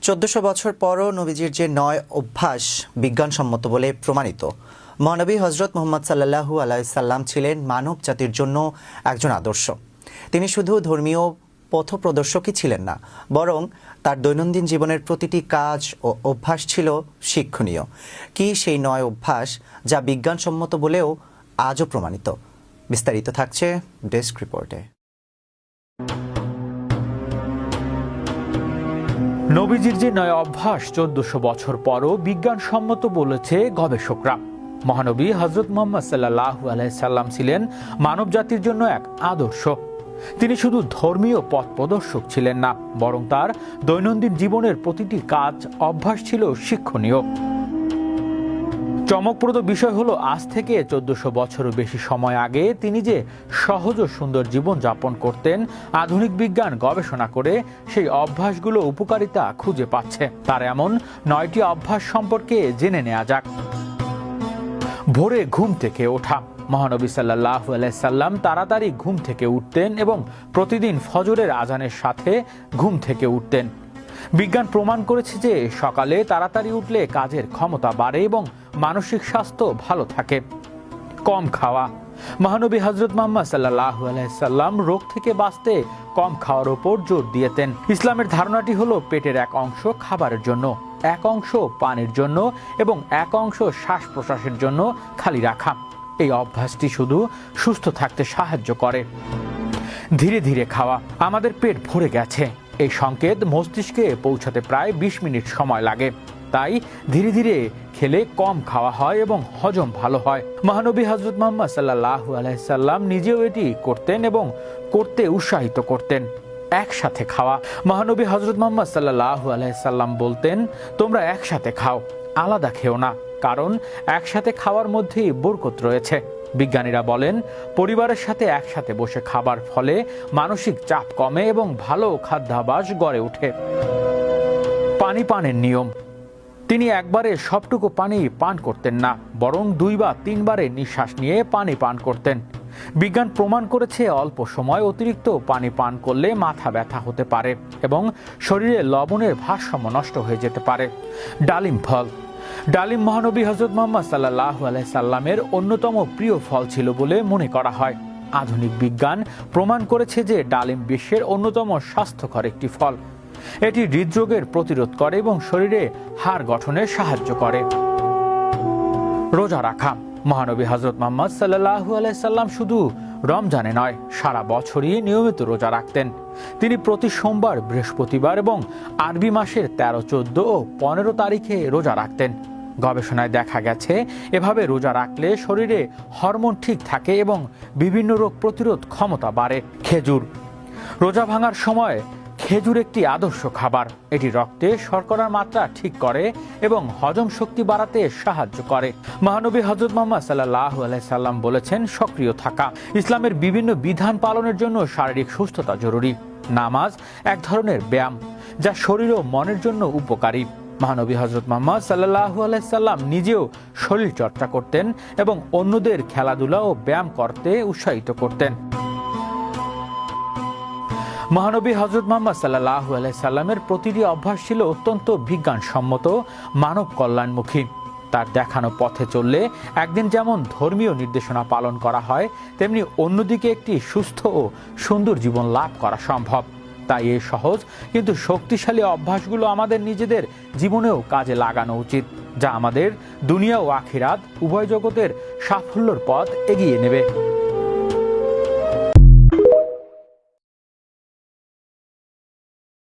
1400 বছর পরও নবীজির যে 9 অভ্যাস বিজ্ঞানসম্মত বলে প্রমাণিত। মহানবী হযরত মুহাম্মদ সাল্লাল্লাহু আলাইহি সাল্লাম ছিলেন মানব জাতির জন্য একজন আদর্শ। তিনি শুধু ধর্মীয় পথপ্রদর্শকই ছিলেন না, বরং তার দৈনন্দিন জীবনের প্রতিটি কাজ ও অভ্যাস ছিল শিক্ষণীয়। কি সেই 9 অভ্যাস যা বিজ্ঞানসম্মত বলেও আজও প্রমাণিত? বিস্তারিত থাকছে ডেস্ক রিপোর্টে। নবীজির যে 9 অভ্যাস 1400 বছর পরও বিজ্ঞানসম্মত বলেছে গবেষকরা। মহানবী হযরত মুহাম্মদ সাল্লাল্লাহু আলাইহি সাল্লাম ছিলেন মানব জাতির জন্য এক আদর্শ। তিনি শুধু ধর্মীয় পথ প্রদর্শক ছিলেন না, বরং তার দৈনন্দিন জীবনের প্রতিটি কাজ অভ্যাস ছিল শিক্ষণীয়। চমকপ্রদ বিষয় হলো, আজ থেকে 1400 বছরও বেশি সময় আগে তিনি যে সহজ ও সুন্দর জীবন যাপন করতেন, আধুনিক বিজ্ঞান গবেষণা করে সেই অভ্যাসগুলো উপকারিতা খুঁজে পাচ্ছে। তার এমন 9টি অভ্যাস সম্পর্কে জেনে নেওয়া যাক। ভোরে ঘুম থেকে ওঠা। মহানবী সাল্লাল্লাহু আলাইহি সাল্লাম তাড়াতাড়ি ঘুম থেকে উঠতেন এবং প্রতিদিন ফজরের আজানের সাথে ঘুম থেকে উঠতেন। বিজ্ঞান প্রমাণ করেছে যে সকালে তাড়াতাড়ি উঠলে কাজের ক্ষমতা বাড়ে এবং মানসিক স্বাস্থ্য ভালো থাকে। কম খাওয়া। মহানবী হযরত মুহাম্মদ সাল্লাল্লাহু আলাইহি সাল্লাম রোগ থেকে বাঁচতে কম খাওয়ার উপর জোর দিয়েছেন। ইসলামের ধারণাটি হলো, পেটের এক অংশ খাবারের জন্য, এক অংশ পানির জন্য এবং এক অংশ শ্বাস প্রশ্বাসের জন্য খালি রাখা। এই অভ্যাসটি শুধু সুস্থ থাকতে সাহায্য করে। ধীরে ধীরে খাওয়া। আমাদের পেট ভরে গেছে, এই সংকেত মস্তিষ্কে পৌঁছাতে প্রায় 20 মিনিট সময় লাগে। তাই ধীরে ধীরে খেলে কম খাওয়া হয় এবং হজম ভালো হয়। মহানবী হযরত মুহাম্মদ সাল্লাল্লাহু আলাইহি সাল্লাম নিজেও এটি করতেন এবং করতে উৎসাহিত করতেন। একসাথে খাওয়া। মহানবী হযরত মুহাম্মদ সাল্লাল্লাহু আলাইহি সাল্লাম বলতেন, তোমরা একসাথে খাও, আলাদা খেও না, কারণ একসাথে খাওয়ার মধ্যেই বরকত রয়েছে। বিজ্ঞানীরা বলেন, পরিবারের সাথে একসাথে বসে খাবার ফলে মানসিক চাপ কমে এবং ভালো খাদ্যাভ্যাস গড়ে ওঠে। পানি পানের নিয়ম। তিনি একবারে সবটুকু পানি পান করতেন না, বরং 2 বা 3 বারে নিঃশ্বাস নিয়ে পানি পান করতেন। বিজ্ঞান প্রমাণ করেছে অল্প সময় অতিরিক্ত পানি পান করলে মাথা ব্যথা হতে পারে এবং শরীরে লবণের ভারসাম্য নষ্ট হয়ে যেতে পারে। ডালিম ফল। ডালিম মহানবী হযরত মুহাম্মদ সাল্লাল্লাহু আলাইহি সাল্লামের অন্যতম প্রিয় ফল ছিল বলে মনে করা হয়। আধুনিক বিজ্ঞান প্রমাণ করেছে যে ডালিম বিশ্বের অন্যতম স্বাস্থ্যকর একটি ফল। এটি হৃদরোগের প্রতিরোধ করে এবং শরীরে হাড় গঠনে সাহায্য করে। রোজা রাখা। মহানবী হযরত মুহাম্মদ সাল্লাল্লাহু আলাইহি সাল্লাম শুধু রমজানে নয়, সারা বছরই নিয়মিত রোজা রাখতেন। তিনি প্রতি সোমবার, বৃহস্পতিবার এবং আরবি মাসের 13, 14 ও 15 তারিখে রোজা রাখতেন। গবেষণায় দেখা গেছে, এভাবে রোজা রাখলে শরীরে হরমোন ঠিক থাকে এবং বিভিন্ন রোগ প্রতিরোধ ক্ষমতা বাড়ে। খেজুর। রোজা ভাঙার সময় খেজুর একটি আদর্শ খাবার। এটি রক্তে শর্করার মাত্রা ঠিক করে এবং হজম শক্তি বাড়াতে সাহায্য করে। মহানবী হযরত মুহাম্মদ সাল্লাল্লাহু আলাইহি সাল্লাম বলেছেন, সক্রিয় থাকা। ইসলামের বিভিন্ন বিধান পালনের জন্য শারীরিক সুস্থতা জরুরি। নামাজ এক ধরনের ব্যায়াম, যা শরীর ও মনের জন্য উপকারী। মহানবী হযরত মুহাম্মদ সাল্লাল্লাহু আলাইহি সাল্লাম নিজেও শরীর চর্চা করতেন এবং অন্যদের খেলাধুলা ও ব্যায়াম করতে উৎসাহিত করতেন। মহানবী হযরত মুহাম্মদ সাল্লাল্লাহু আলাইহি সাল্লামের প্রতিটি অভ্যাস ছিল অত্যন্ত বিজ্ঞানসম্মত, মানব কল্যাণমুখী। তার দেখানো পথে চললে একদিন যেমন ধর্মীয় নির্দেশনা পালন করা হয়, তেমনি অন্যদিকে একটি সুস্থ ও সুন্দর জীবন লাভ করা সম্ভব। তাই এই সহজ কিন্তু শক্তিশালী অভ্যাসগুলো আমাদের নিজেদের জীবনেও কাজে লাগানো উচিত, যা আমাদের দুনিয়া ও আখিরাত উভয় জগতের সাফল্যের পথ এগিয়ে নেবে।